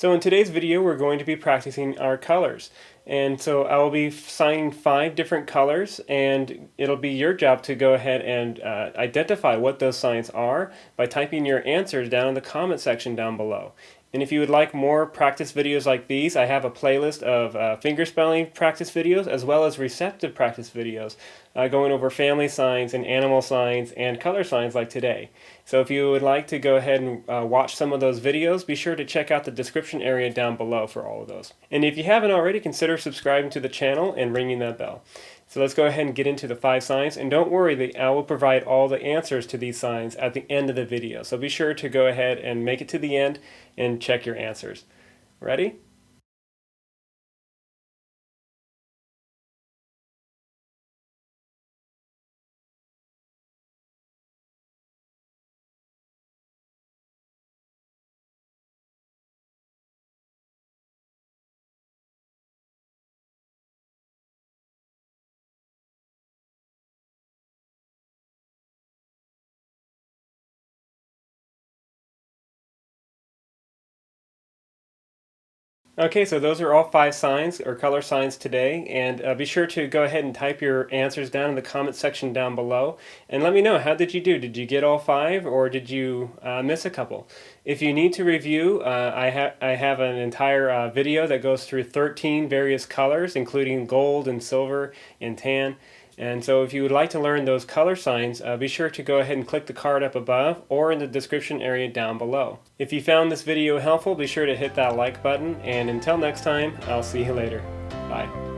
So in today's video we're going to be practicing our colors. And so I will be assigning 5 different colors, and it'll be your job to go ahead and identify what those signs are by typing your answers down in the comment section down below. And if you would like more practice videos like these, I have a playlist of fingerspelling practice videos as well as receptive practice videos going over family signs and animal signs and color signs like today. So if you would like to go ahead and watch some of those videos, be sure to check out the description area down below for all of those. And if you haven't already, consider subscribing to the channel and ringing that bell. So let's go ahead and get into the 5 signs, and don't worry, I will provide all the answers to these signs at the end of the video. So be sure to go ahead and make it to the end and check your answers. Ready? Okay, so those are all 5 signs or color signs today, and be sure to go ahead and type your answers down in the comment section down below, and let me know, how did you do? Did you get all 5, or did you miss a couple? If you need to review, I have an entire video that goes through 13 various colors, including gold and silver and tan. And so if you would like to learn those color signs, be sure to go ahead and click the card up above or in the description area down below. If you found this video helpful, be sure to hit that like button, and until next time, I'll see you later. Bye.